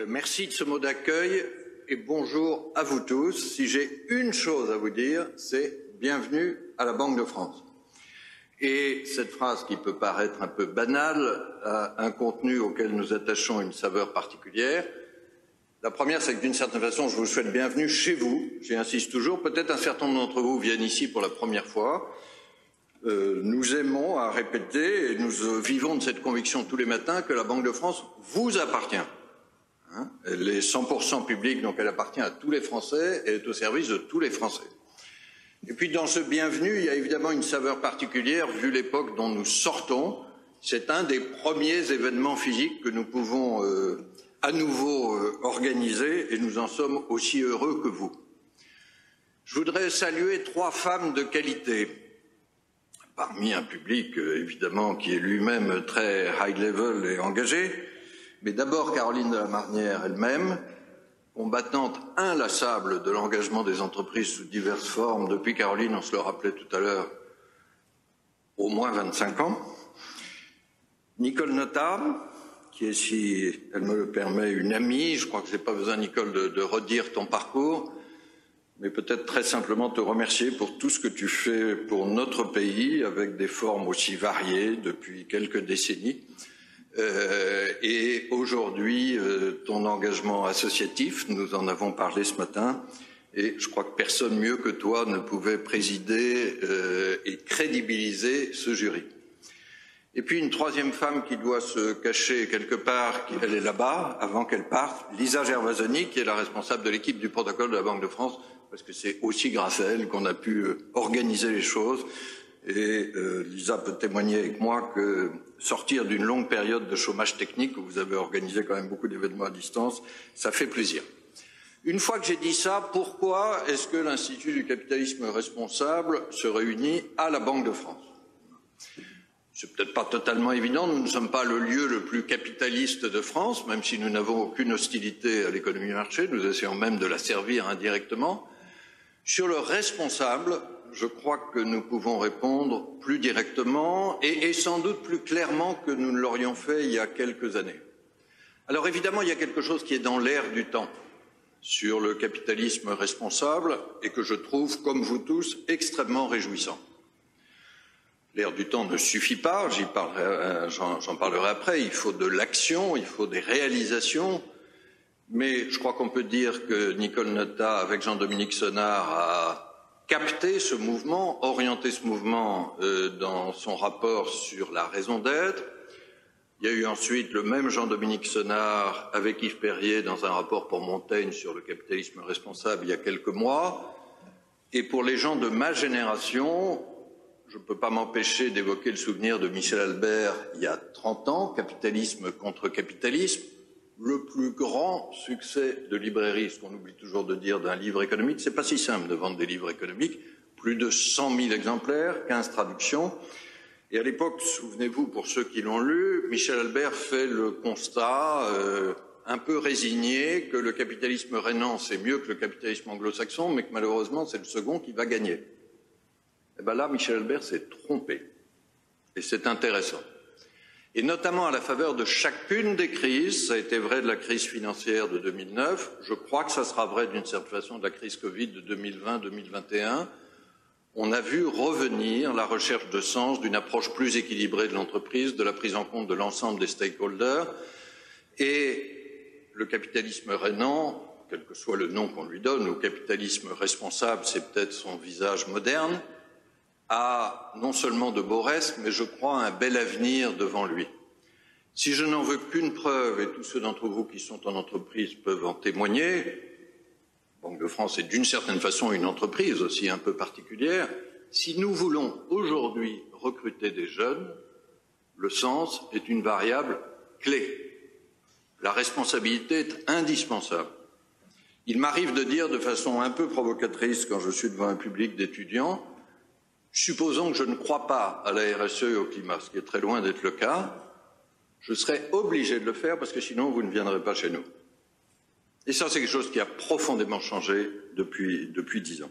Merci de ce mot d'accueil et bonjour à vous tous. Si j'ai une chose à vous dire, c'est bienvenue à la Banque de France. Et cette phrase qui peut paraître un peu banale a un contenu auquel nous attachons une saveur particulière. La première, c'est que d'une certaine façon, je vous souhaite bienvenue chez vous. J'y insiste toujours. Peut-être un certain nombre d'entre vous viennent ici pour la première fois. Nous aimons à répéter et nous vivons de cette conviction tous les matins que la Banque de France vous appartient. Elle est 100% publique, donc elle appartient à tous les Français et est au service de tous les Français. Et puis dans ce bienvenu, il y a évidemment une saveur particulière vu l'époque dont nous sortons. C'est un des premiers événements physiques que nous pouvons à nouveau organiser et nous en sommes aussi heureux que vous. Je voudrais saluer 3 femmes de qualité. Parmi un public, évidemment, qui est lui-même très high level et engagé, mais d'abord Caroline de la Marnière elle-même, combattante inlassable de l'engagement des entreprises sous diverses formes, depuis Caroline, on se le rappelait tout à l'heure, au moins 25 ans. Nicole Notat, qui est, si elle me le permet, une amie, je crois que je n'ai pas besoin, Nicole, de redire ton parcours, mais peut-être très simplement te remercier pour tout ce que tu fais pour notre pays, avec des formes aussi variées depuis quelques décennies. Et aujourd'hui, ton engagement associatif, nous en avons parlé ce matin, et je crois que personne mieux que toi ne pouvait présider et crédibiliser ce jury. Et puis une troisième femme qui doit se cacher quelque part, elle est là-bas, avant qu'elle parte, Lisa Gervasoni, qui est la responsable de l'équipe du protocole de la Banque de France, parce que c'est aussi grâce à elle qu'on a pu organiser les choses. Et Lisa peut témoigner avec moi que sortir d'une longue période de chômage technique, où vous avez organisé quand même beaucoup d'événements à distance, ça fait plaisir. Une fois que j'ai dit ça, pourquoi est-ce que l'Institut du capitalisme responsable se réunit à la Banque de France? C'est peut-être pas totalement évident, nous ne sommes pas le lieu le plus capitaliste de France, même si nous n'avons aucune hostilité à l'économie de marché, nous essayons même de la servir indirectement. Sur le responsable, je crois que nous pouvons répondre plus directement et sans doute plus clairement que nous ne l'aurions fait il y a quelques années. Alors évidemment, il y a quelque chose qui est dans l'air du temps sur le capitalisme responsable et que je trouve, comme vous tous, extrêmement réjouissant. L'air du temps ne suffit pas, j'en parlerai après, il faut de l'action, il faut des réalisations, mais je crois qu'on peut dire que Nicole Notat, avec Jean-Dominique Senard, a capté ce mouvement, orienté ce mouvement dans son rapport sur la raison d'être. Il y a eu ensuite le même Jean-Dominique Senard avec Yves Perrier dans un rapport pour Montaigne sur le capitalisme responsable il y a quelques mois. Et pour les gens de ma génération, je ne peux pas m'empêcher d'évoquer le souvenir de Michel Albert il y a 30 ans, Capitalisme contre capitalisme, le plus grand succès de librairie, ce qu'on oublie toujours de dire d'un livre économique. C'est pas si simple de vendre des livres économiques, plus de 100 000 exemplaires, 15 traductions. Et à l'époque, souvenez-vous, pour ceux qui l'ont lu, Michel Albert fait le constat un peu résigné que le capitalisme rhénan c'est mieux que le capitalisme anglo-saxon, mais que malheureusement c'est le second qui va gagner. Et bien là, Michel Albert s'est trompé. Et c'est intéressant. Et notamment à la faveur de chacune des crises, ça a été vrai de la crise financière de 2009, je crois que ça sera vrai d'une certaine façon de la crise Covid de 2020-2021, on a vu revenir la recherche de sens d'une approche plus équilibrée de l'entreprise, de la prise en compte de l'ensemble des stakeholders, et le capitalisme rhénan, quel que soit le nom qu'on lui donne, ou capitalisme responsable, c'est peut-être son visage moderne, a non seulement de beaux restes, mais je crois un bel avenir devant lui. Si je n'en veux qu'une preuve, et tous ceux d'entre vous qui sont en entreprise peuvent en témoigner, Banque de France est d'une certaine façon une entreprise aussi un peu particulière, si nous voulons aujourd'hui recruter des jeunes, le sens est une variable clé. La responsabilité est indispensable. Il m'arrive de dire de façon un peu provocatrice quand je suis devant un public d'étudiants, supposons que je ne crois pas à la RSE et au climat, ce qui est très loin d'être le cas, je serai obligé de le faire parce que sinon vous ne viendrez pas chez nous. Et ça, c'est quelque chose qui a profondément changé depuis 10 ans.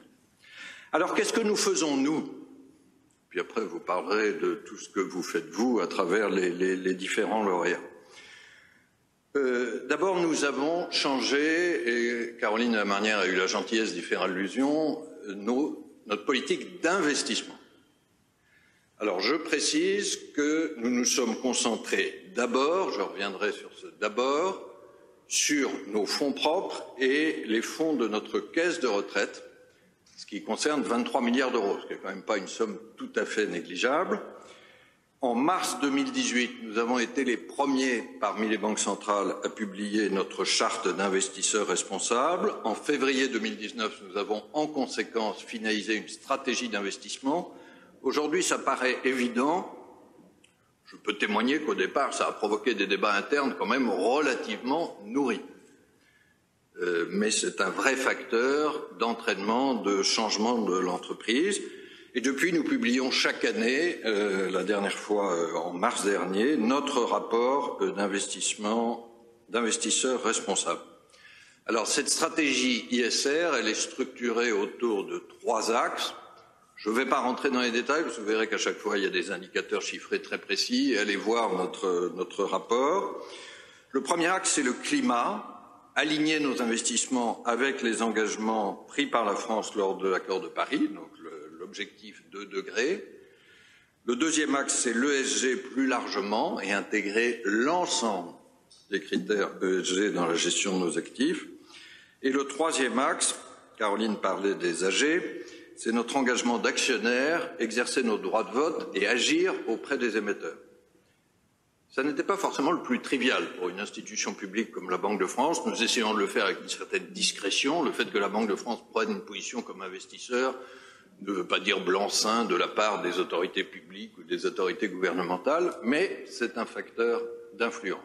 Alors, qu'est-ce que nous faisons, nous? Puis après, vous parlerez de tout ce que vous faites, vous, à travers les différents lauréats. D'abord, nous avons changé, et Caroline Lamarnière a eu la gentillesse d'y faire allusion, notre politique d'investissement. Alors, je précise que nous nous sommes concentrés d'abord, je reviendrai sur ce d'abord, sur nos fonds propres et les fonds de notre caisse de retraite, ce qui concerne 23 milliards d'euros, ce qui n'est quand même pas une somme tout à fait négligeable. En mars 2018, nous avons été les premiers parmi les banques centrales à publier notre charte d'investisseurs responsables. En février 2019, nous avons en conséquence finalisé une stratégie d'investissement. Aujourd'hui, ça paraît évident. Je peux témoigner qu'au départ, ça a provoqué des débats internes quand même relativement nourris. Mais c'est un vrai facteur d'entraînement, de changement de l'entreprise. Et depuis, nous publions chaque année, la dernière fois en mars dernier, notre rapport d'investisseurs responsables. Alors, cette stratégie ISR, elle est structurée autour de 3 axes. Je ne vais pas rentrer dans les détails, parce que vous verrez qu'à chaque fois, il y a des indicateurs chiffrés très précis. Et allez voir notre rapport. Le premier axe, c'est le climat. Aligner nos investissements avec les engagements pris par la France lors de l'accord de Paris, donc l'objectif 2 degrés. Le deuxième axe, c'est l'ESG plus largement et intégrer l'ensemble des critères ESG dans la gestion de nos actifs. Et le troisième axe, Caroline parlait des AG, c'est notre engagement d'actionnaire, exercer nos droits de vote et agir auprès des émetteurs. Ça n'était pas forcément le plus trivial pour une institution publique comme la Banque de France. Nous essayons de le faire avec une certaine discrétion. Le fait que la Banque de France prenne une position comme investisseur ne veut pas dire blanc-seing de la part des autorités publiques ou des autorités gouvernementales, mais c'est un facteur d'influence.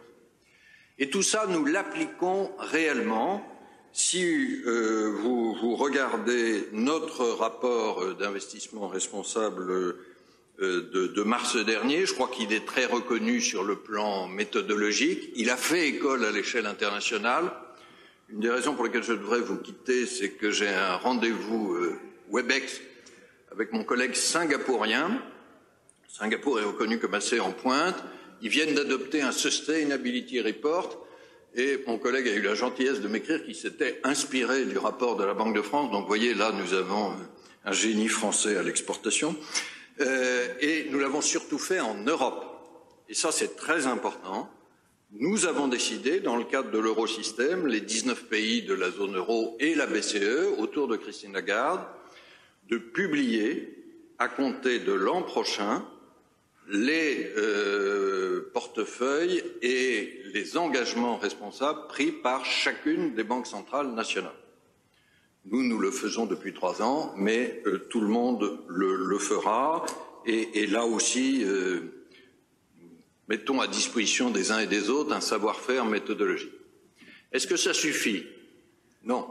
Et tout ça, nous l'appliquons réellement. Si vous regardez notre rapport d'investissement responsable de mars dernier, je crois qu'il est très reconnu sur le plan méthodologique. Il a fait école à l'échelle internationale. Une des raisons pour lesquelles je devrais vous quitter, c'est que j'ai un rendez-vous WebEx avec mon collègue singapourien. Singapour est reconnu comme assez en pointe. Ils viennent d'adopter un Sustainability Report et mon collègue a eu la gentillesse de m'écrire qu'il s'était inspiré du rapport de la Banque de France. Donc vous voyez, là, nous avons un génie français à l'exportation. Et nous l'avons surtout fait en Europe. Et ça, c'est très important. Nous avons décidé, dans le cadre de l'Eurosystème, les 19 pays de la zone euro et la BCE, autour de Christine Lagarde, de publier, à compter de l'an prochain, les portefeuilles et les engagements responsables pris par chacune des banques centrales nationales. Nous le faisons depuis 3 ans, mais tout le monde le fera. Et là aussi, mettons à disposition des uns et des autres un savoir-faire méthodologique. Est-ce que ça suffit? Non.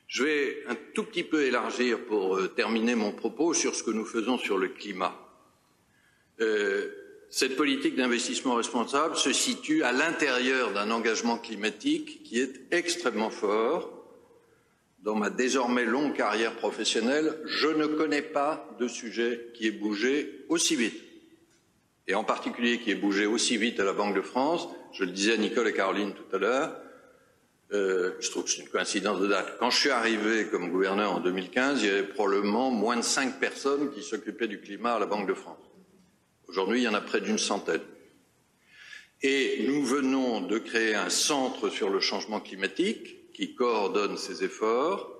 Je vais un tout petit peu élargir pour terminer mon propos sur ce que nous faisons sur le climat. Cette politique d'investissement responsable se situe à l'intérieur d'un engagement climatique qui est extrêmement fort. Dans ma désormais longue carrière professionnelle, je ne connais pas de sujet qui ait bougé aussi vite. Et en particulier qui ait bougé aussi vite à la Banque de France. Je le disais à Nicole et Caroline tout à l'heure. Je trouve que c'est une coïncidence de date. Quand je suis arrivé comme gouverneur en 2015, il y avait probablement moins de 5 personnes qui s'occupaient du climat à la Banque de France. Aujourd'hui, il y en a près d'une centaine. Et nous venons de créer un centre sur le changement climatique qui coordonne ces efforts.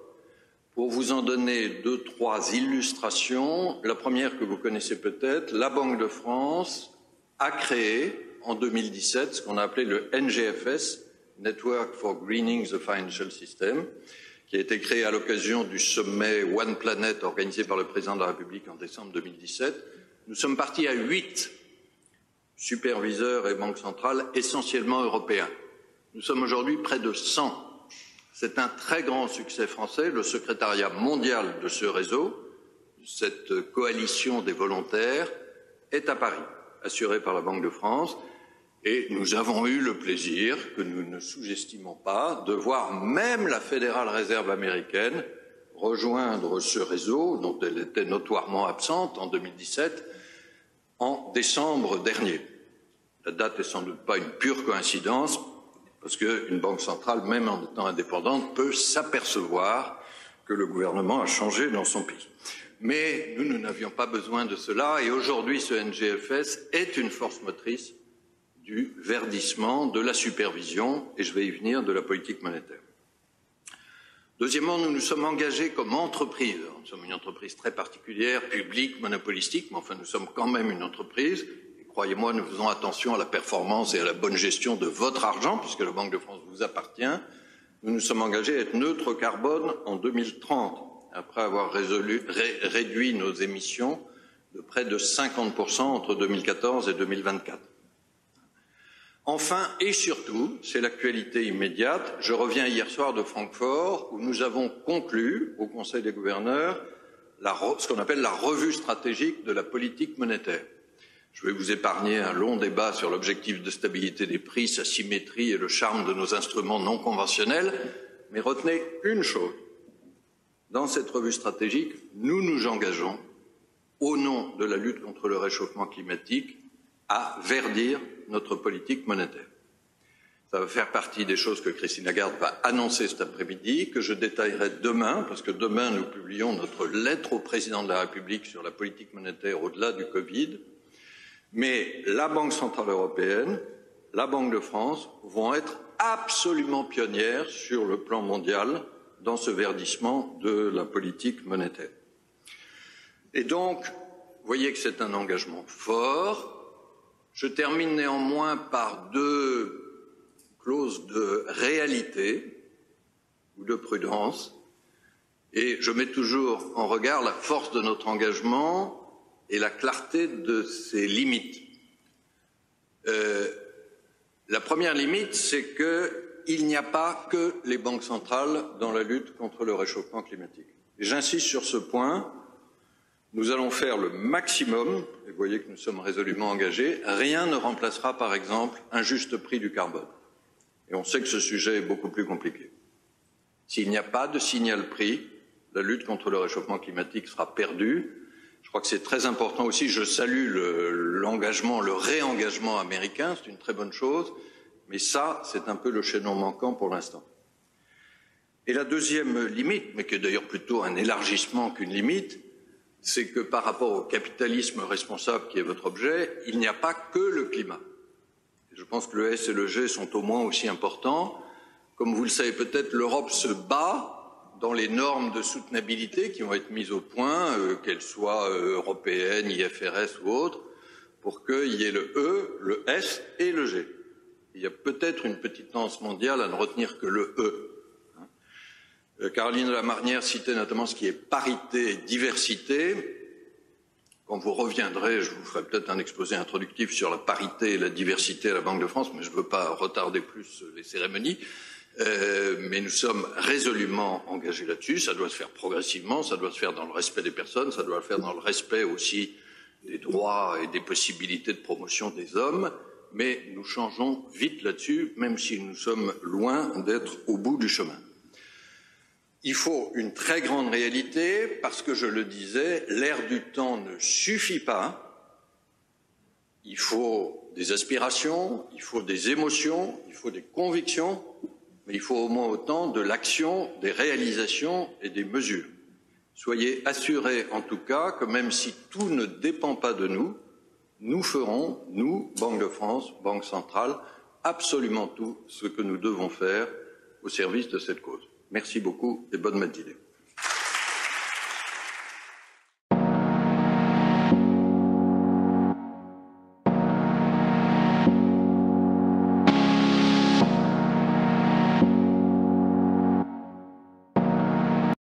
Pour vous en donner 2, 3 illustrations, la première que vous connaissez peut-être, la Banque de France a créé en 2017 ce qu'on a appelé le NGFS, Network for Greening the Financial System, qui a été créé à l'occasion du sommet One Planet organisé par le président de la République en décembre 2017. Nous sommes partis à 8 superviseurs et banques centrales essentiellement européens. Nous sommes aujourd'hui près de 100. C'est un très grand succès français. Le secrétariat mondial de ce réseau, cette coalition des volontaires, est à Paris, assuré par la Banque de France. Et nous avons eu le plaisir, que nous ne sous-estimons pas, de voir même la Fédérale Réserve américaine rejoindre ce réseau, dont elle était notoirement absente en 2017, en décembre dernier. La date n'est sans doute pas une pure coïncidence, parce qu'une banque centrale, même en étant indépendante, peut s'apercevoir que le gouvernement a changé dans son pays. Mais nous n'avions pas besoin de cela, et aujourd'hui ce NGFS est une force motrice du verdissement, de la supervision, et je vais y venir, de la politique monétaire. Deuxièmement, nous nous sommes engagés comme entreprise. Nous sommes une entreprise très particulière, publique, monopolistique, mais enfin nous sommes quand même une entreprise. Et croyez-moi, nous faisons attention à la performance et à la bonne gestion de votre argent, puisque la Banque de France vous appartient. Nous nous sommes engagés à être neutres carbone en 2030, après avoir réduit nos émissions de près de 50% entre 2014 et 2024. Enfin et surtout, c'est l'actualité immédiate, je reviens hier soir de Francfort où nous avons conclu au Conseil des gouverneurs ce qu'on appelle la revue stratégique de la politique monétaire. Je vais vous épargner un long débat sur l'objectif de stabilité des prix, sa symétrie et le charme de nos instruments non conventionnels, mais retenez une chose. Dans cette revue stratégique, nous nous engageons, au nom de la lutte contre le réchauffement climatique, à verdir notre politique monétaire. Ça va faire partie des choses que Christine Lagarde va annoncer cet après-midi, que je détaillerai demain, parce que demain nous publions notre lettre au président de la République sur la politique monétaire au-delà du Covid. Mais la Banque centrale européenne, la Banque de France vont être absolument pionnières sur le plan mondial dans ce verdissement de la politique monétaire. Et donc, vous voyez que c'est un engagement fort. Je termine néanmoins par deux clauses de réalité ou de prudence, et je mets toujours en regard la force de notre engagement et la clarté de ses limites. La première limite, c'est qu'il n'y a pas que les banques centrales dans la lutte contre le réchauffement climatique. Et j'insiste sur ce point. Nous allons faire le maximum, et vous voyez que nous sommes résolument engagés. Rien ne remplacera, par exemple, un juste prix du carbone. Et on sait que ce sujet est beaucoup plus compliqué. S'il n'y a pas de signal prix, la lutte contre le réchauffement climatique sera perdue. Je crois que c'est très important aussi. Je salue l'engagement, le réengagement américain, c'est une très bonne chose. Mais ça, c'est un peu le chaînon manquant pour l'instant. Et la deuxième limite, mais qui est d'ailleurs plutôt un élargissement qu'une limite, c'est que par rapport au capitalisme responsable qui est votre objet, il n'y a pas que le climat. Et je pense que le S et le G sont au moins aussi importants. Comme vous le savez peut-être, l'Europe se bat dans les normes de soutenabilité qui vont être mises au point, qu'elles soient européennes, IFRS ou autres, pour qu'il y ait le E, le S et le G. Il y a peut-être une petite tendance mondiale à ne retenir que le E. Caroline de la Marnière citait notamment ce qui est parité et diversité. Quand vous reviendrez, je vous ferai peut-être un exposé introductif sur la parité et la diversité à la Banque de France, mais je ne veux pas retarder plus les cérémonies. Mais nous sommes résolument engagés là-dessus. Ça doit se faire progressivement, ça doit se faire dans le respect des personnes, ça doit se faire dans le respect aussi des droits et des possibilités de promotion des hommes. Mais nous changeons vite là-dessus, même si nous sommes loin d'être au bout du chemin. Il faut une très grande réalité parce que, je le disais, l'air du temps ne suffit pas. Il faut des aspirations, il faut des émotions, il faut des convictions, mais il faut au moins autant de l'action, des réalisations et des mesures. Soyez assurés en tout cas que même si tout ne dépend pas de nous, nous ferons, nous, Banque de France, Banque centrale, absolument tout ce que nous devons faire au service de cette cause. Merci beaucoup et bonne matinée.